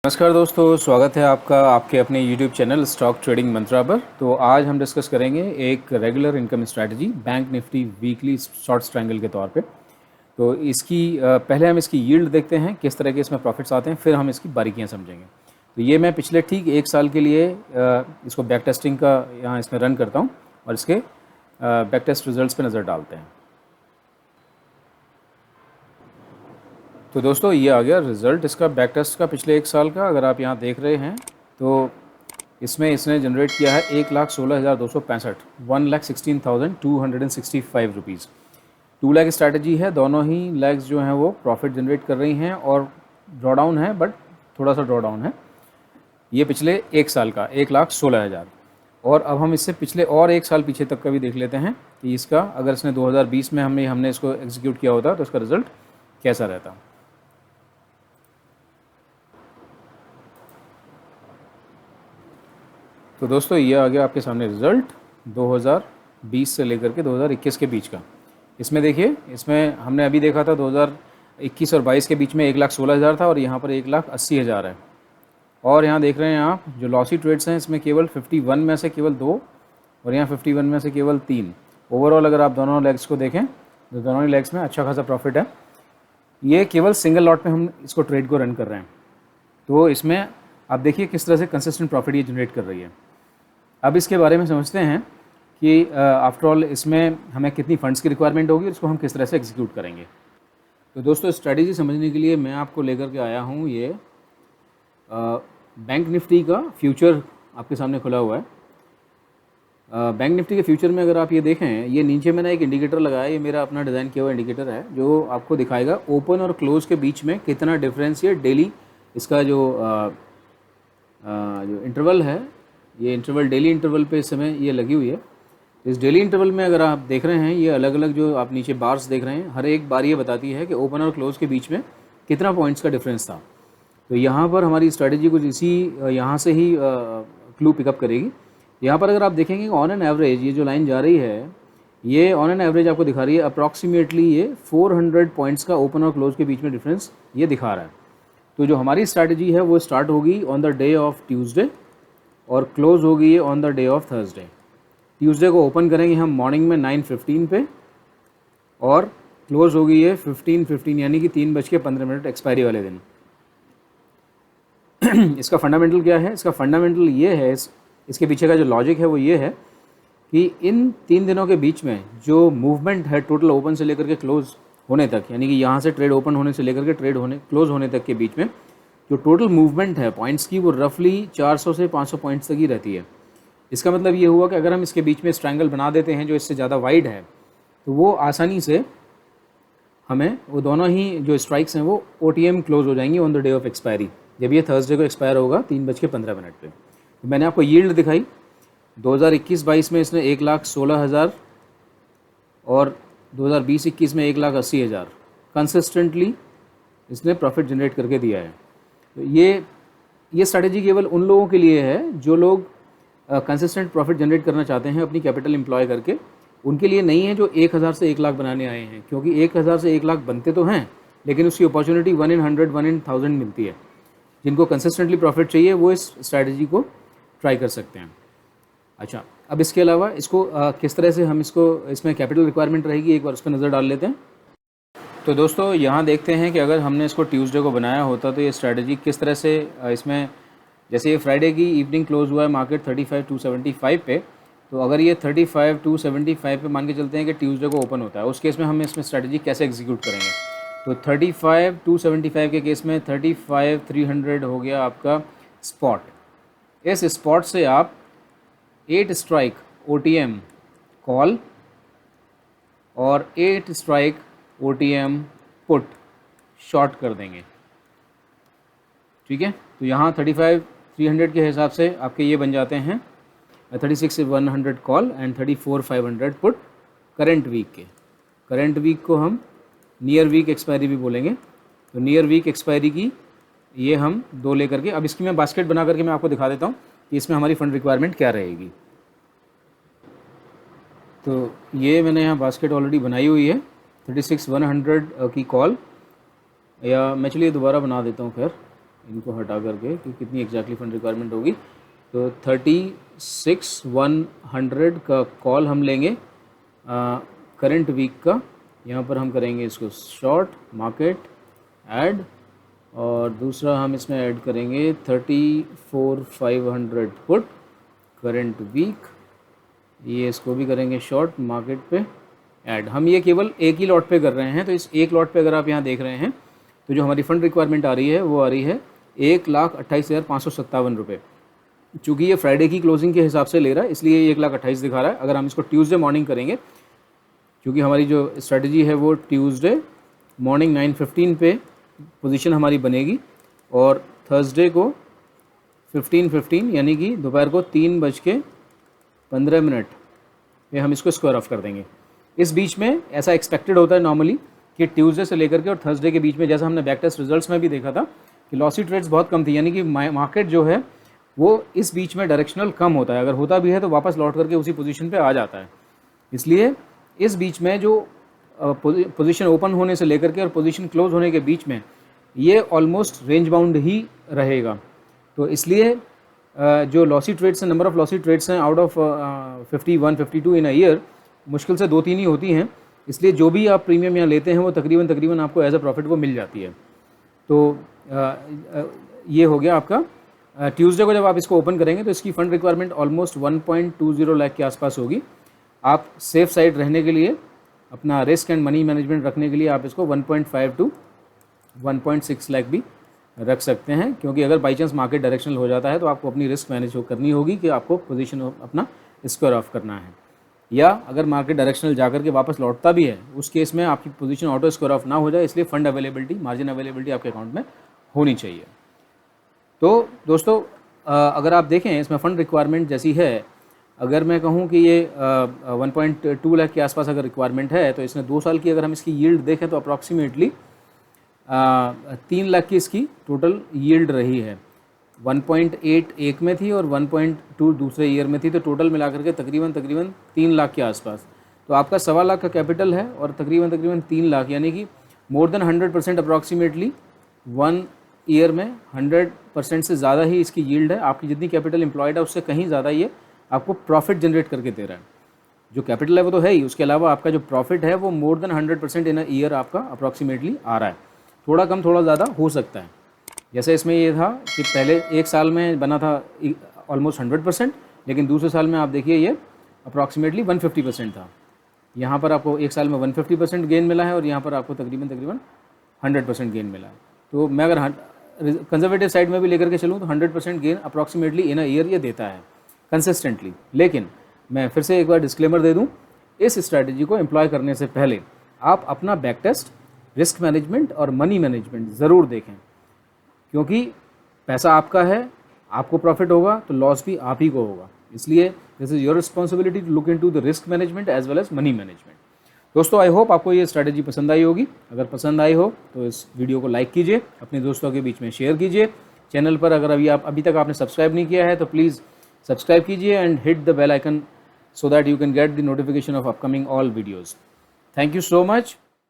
नमस्कार दोस्तों, स्वागत है आपका आपके अपने YouTube चैनल स्टॉक ट्रेडिंग मंत्रा पर। तो आज हम डिस्कस करेंगे एक regular income strategy bank Nifty weekly short triangle के तौर पे। तो इसकी पहले हम इसकी यील्ड देखते हैं, किस तरह के इसमें प्रॉफिट्स आते हैं, फिर हम इसकी बारीकियां समझेंगे। तो ये मैं पिछले ठीक एक साल के लिए इसको बैक टेस्टिंग का यहाँ इसमें रन करता हूँ और इसके बैक टेस्ट रिजल्ट्स पे नज़र डालते हैं। तो दोस्तों ये आ गया रिज़ल्ट इसका बैक टेस्ट का पिछले एक साल का। अगर आप यहाँ देख रहे हैं तो इसमें इसने जनरेट किया है 1,16,265 1,16,265 रुपीज़। 2 लाख स्ट्रैटेजी है, दोनों ही लेग्स जो हैं वो प्रॉफिट जनरेट कर रही हैं और ड्रॉ डाउन है, बट थोड़ा सा ड्रॉ डाउन है। ये पिछले एक साल का 1,16,000। और अब हम इससे पिछले और एक साल पीछे तक का भी देख लेते हैं कि इसका अगर इसने 2020 में हमने इसको एग्जीक्यूट किया होता तो इसका रिज़ल्ट कैसा रहता। तो दोस्तों ये आ गया आपके सामने रिज़ल्ट 2020 से लेकर के 2021 के बीच का। इसमें देखिए, इसमें हमने अभी देखा था 2021 और 22 के बीच में 1,16,000 था और यहाँ पर 1,80,000 है। और यहाँ देख रहे हैं आप जो लॉसी ट्रेड्स हैं इसमें केवल 51 में से केवल 2 और यहाँ 51 में से केवल 3। ओवरऑल अगर आप दोनों लेग्स को देखें तो दोनों ही लेग्स में अच्छा खासा प्रॉफिट है। ये केवल सिंगल लॉट में हम इसको ट्रेड को रन कर रहे हैं। तो इसमें आप देखिए किस तरह से कंसिस्टेंट प्रॉफिट ये जनरेट कर रही है। अब इसके बारे में समझते हैं कि आफ्टर ऑल इसमें हमें कितनी फ़ंड्स की रिक्वायरमेंट होगी और इसको हम किस तरह से एग्जीक्यूट करेंगे। तो दोस्तों स्ट्रैटेजी समझने के लिए मैं आपको लेकर के आया हूँ ये बैंक निफ्टी का फ्यूचर आपके सामने खुला हुआ है। बैंक निफ्टी के फ्यूचर में अगर आप ये देखें, ये नीचे मैंने एक इंडिकेटर लगाया है, ये मेरा अपना डिज़ाइन किया हुआ इंडिकेटर है जो आपको दिखाएगा ओपन और क्लोज़ के बीच में कितना डिफरेंस ये डेली इसका जो इंटरवल है, ये इंटरवल डेली इंटरवल पे इस समय ये लगी हुई है। इस डेली इंटरवल में अगर आप देख रहे हैं ये अलग अलग जो आप नीचे बार्स देख रहे हैं, हर एक बार ये बताती है कि ओपन और क्लोज़ के बीच में कितना पॉइंट्स का डिफरेंस था। तो यहाँ पर हमारी स्ट्रैटेजी कुछ इसी यहाँ से ही क्लू पिकअप करेगी। यहाँ पर अगर आप देखेंगे ऑन एन एवरेज ये जो लाइन जा रही है, ये ऑन एन एवरेज आपको दिखा रही है अप्रॉक्सीमेटली ये 400 पॉइंट्स का ओपन और क्लोज़ के बीच में डिफरेंस ये दिखा रहा है। तो जो हमारी स्ट्रैटेजी है वो स्टार्ट होगी on the day of Tuesday और क्लोज़ होगी ये on the day of Thursday. Tuesday को ओपन करेंगे हम मॉर्निंग में 9:15 पे और क्लोज़ होगी ये 15:15 यानी कि 3:15 एक्सपायरी वाले दिन। इसका फंडामेंटल क्या है? इसका फंडामेंटल ये है, इसके पीछे का जो लॉजिक है वो ये है कि इन 3 दिनों के बीच में जो मूवमेंट है टोटल ओपन से लेकर के क्लोज़ होने तक, यानी कि यहाँ से ट्रेड ओपन होने से लेकर के ट्रेड होने क्लोज़ होने तक के बीच में जो टोटल मूवमेंट है पॉइंट्स की वो रफली 400 से 500 पॉइंट्स तक ही रहती है। इसका मतलब ये हुआ कि अगर हम इसके बीच में स्ट्रैंगल बना देते हैं जो इससे ज़्यादा वाइड है तो वो आसानी से हमें वो दोनों ही जो स्ट्राइक्स हैं वो OTM क्लोज़ हो जाएंगी on the day of expiry, जब ये थर्सडे को एक्सपायर होगा 3:15 पे। तो मैंने आपको यील्ड दिखाई 2021-22 में इसने 1,16,000 और 2020-21 में 1,80,000 कंसिस्टेंटली इसने प्रॉफिट जनरेट करके दिया है। तो ये स्ट्रैटेजी केवल उन लोगों के लिए है जो लोग कंसिस्टेंट प्रॉफिट जनरेट करना चाहते हैं अपनी कैपिटल एम्प्लॉय करके। उनके लिए नहीं है जो 1,000 से 1 लाख बनाने आए हैं, क्योंकि 1,000 से 1 लाख बनते तो हैं लेकिन उसकी अपॉर्चुनिटी 1 in 100 1 in 1000 मिलती है। जिनको कंसिस्टेंटली प्रॉफिट चाहिए वो इस स्ट्रैटेजी को ट्राई कर सकते हैं। अच्छा, अब इसके अलावा इसको किस तरह से हम इसमें कैपिटल रिक्वायरमेंट रहेगी, एक बार उस पर नज़र डाल लेते हैं। तो दोस्तों यहाँ देखते हैं कि अगर हमने इसको ट्यूसडे को बनाया होता तो ये स्ट्रैटेजी किस तरह से इसमें, जैसे ये फ्राइडे की इवनिंग क्लोज हुआ है मार्केट 35,275 पे, तो अगर ये 35,275 पे मान के चलते हैं कि ट्यूसडे को ओपन होता है, उस केस में हम इसमें स्ट्रैटेजी कैसे एग्जीक्यूट करेंगे। तो 35,275 के केस में 35,300 हो गया आपका स्पॉट। इस स्पॉट से आप 8 स्ट्राइक OTM कॉल और 8 स्ट्राइक OTM पुट शॉर्ट कर देंगे, ठीक है। तो यहाँ 35,300 के हिसाब से आपके ये बन जाते हैं 36,100 call and 34,500 put current week के। करंट वीक को हम नियर वीक एक्सपायरी भी बोलेंगे। तो नियर वीक एक्सपायरी की ये हम 2 लेकर के, अब इसकी मैं बास्केट बना करके मैं आपको दिखा देता हूँ कि इसमें हमारी फ़ंड रिक्वायरमेंट क्या रहेगी। तो ये मैंने यहाँ बास्केट ऑलरेडी बनाई हुई है 36,100 की कॉल, या मैं चलिए दोबारा बना देता हूँ। खैर इनको हटा करके कि कितनी एग्जैक्टली फंड रिक्वायरमेंट होगी। तो 36,100 का कॉल हम लेंगे करंट वीक का। यहाँ पर हम करेंगे इसको शॉर्ट मार्केट ऐड, और दूसरा हम इसमें ऐड करेंगे 34,500 पुट करंट वीक, ये इसको भी करेंगे शॉर्ट मार्केट पे ऐड। हम ये केवल एक ही लॉट पे कर रहे हैं, तो इस एक लॉट पे अगर आप यहाँ देख रहे हैं तो जो हमारी फ़ंड रिक्वायरमेंट आ रही है वो आ रही है 1,28,557 रुपये। चूँकि ये फ्राइडे की क्लोजिंग के हिसाब से ले रहा है इसलिए ये 1,28,000 दिखा रहा है। अगर हम इसको ट्यूसडे मॉर्निंग करेंगे, क्योंकि हमारी जो स्ट्रेटजी है वो ट्यूसडे मॉर्निंग 9:15 पे पोजीशन हमारी बनेगी, और थर्सडे को 15:15 यानी कि दोपहर को 3:15 पे हम इसको स्क्वायर ऑफ कर देंगे। इस बीच में ऐसा एक्सपेक्टेड होता है नॉर्मली कि ट्यूसडे से लेकर के और थर्सडे के बीच में, जैसा हमने बैक टेस्ट रिजल्ट्स में भी देखा था कि लॉसी ट्रेड्स बहुत कम थी, यानी कि मार्केट जो है वो इस बीच में डायरेक्शनल कम होता है। अगर होता भी है तो वापस लौट करके उसी पोजीशन पे आ जाता है। इसलिए इस बीच में जो पोजीशन ओपन होने से लेकर के और पोजीशन क्लोज होने के बीच में ये ऑलमोस्ट रेंज बाउंड ही रहेगा। तो इसलिए जो लॉसी ट्रेड्स हैं, नंबर ऑफ़ लॉसी ट्रेड्स हैं out of 51, 52 in a year, मुश्किल से 2-3 ही होती हैं। इसलिए जो भी आप प्रीमियम यहाँ लेते हैं वो तकरीबन आपको एज अ प्रॉफिट वो मिल जाती है। तो ये हो गया आपका। ट्यूसडे को जब आप इसको ओपन करेंगे तो इसकी फ़ंड रिक्वायरमेंट ऑलमोस्ट 1.20 लाख के आसपास होगी। आप सेफ साइड रहने के लिए, अपना रिस्क एंड मनी मैनेजमेंट रखने के लिए आप इसको 1.5 to 1.6 लाख भी रख सकते हैं, क्योंकि अगर बाई चांस मार्केट डायरेक्शनल हो जाता है तो आपको अपनी रिस्क मैनेज करनी होगी कि आपको पोजीशन अपना स्क्वायर ऑफ करना है, या अगर मार्केट डायरेक्शनल जाकर के वापस लौटता भी है उस केस में आपकी पोजीशन ऑटो स्क्वायर ऑफ ना हो जाए। इसलिए फंड अवेलेबिलिटी, मार्जिन अवेलेबिलिटी आपके अकाउंट में होनी चाहिए। तो दोस्तों अगर आप देखें इसमें फ़ंड रिक्वायरमेंट जैसी है, अगर मैं कहूँ कि ये 1.2 लाख के आसपास अगर रिक्वायरमेंट है, तो इसने 2 साल की अगर हम इसकी यील्ड देखें तो अप्रॉक्सीमेटली 3 लाख की इसकी टोटल यील्ड रही है। 1.8 एक में थी और 1.2 दूसरे ईयर में थी, तो टोटल मिलाकर के तकरीबन 3 लाख के आसपास। तो आपका 1.25 लाख का कैपिटल है और तकरीबन 3 लाख, यानी कि मोर देन 100% अप्रॉक्सीमेटली 1 ईयर में 100% से ज़्यादा ही इसकी यील्ड है। आपकी जितनी कैपिटल एम्प्लॉयड है उससे कहीं ज़्यादा ये आपको प्रॉफिट जनरेट करके दे रहा है। जो कैपिटल है वो तो है ही, उसके अलावा आपका जो प्रॉफिट है वो more than 100% in a year आपका अप्रॉक्सीमेटली आ रहा है। थोड़ा कम थोड़ा ज़्यादा हो सकता है। जैसे इसमें ये था कि पहले एक साल में बना था ऑलमोस्ट 100%, लेकिन दूसरे साल में आप देखिए ये अप्रॉक्सीमेटली 150% था। यहाँ पर आपको एक साल में 150% गेन मिला है और यहाँ पर आपको तकरीबन 100% गेन मिला है। तो मैं अगर कंजर्वेटिव साइड में भी लेकर के चलूँ तो 100% gain approximately in a year ये देता है कंसिस्टेंटली। लेकिन मैं फिर से एक बार डिस्क्लेमर दे दूं, इस स्ट्रैटेजी को एम्प्लॉय करने से पहले आप अपना बैक टेस्ट, रिस्क मैनेजमेंट और मनी मैनेजमेंट ज़रूर देखें, क्योंकि पैसा आपका है, आपको प्रॉफिट होगा तो लॉस भी आप ही को होगा। इसलिए this is your responsibility to look into the risk management as well as money management. दोस्तों आई होप आपको ये स्ट्रैटेजी पसंद आई होगी। अगर पसंद आई हो तो इस वीडियो को लाइक कीजिए, अपने दोस्तों के बीच में शेयर कीजिए। चैनल पर अगर अभी तक आपने सब्सक्राइब नहीं किया है तो प्लीज़ सब्सक्राइब कीजिए and hit the bell icon so that you can get the notification of upcoming all videos. Thank you so much.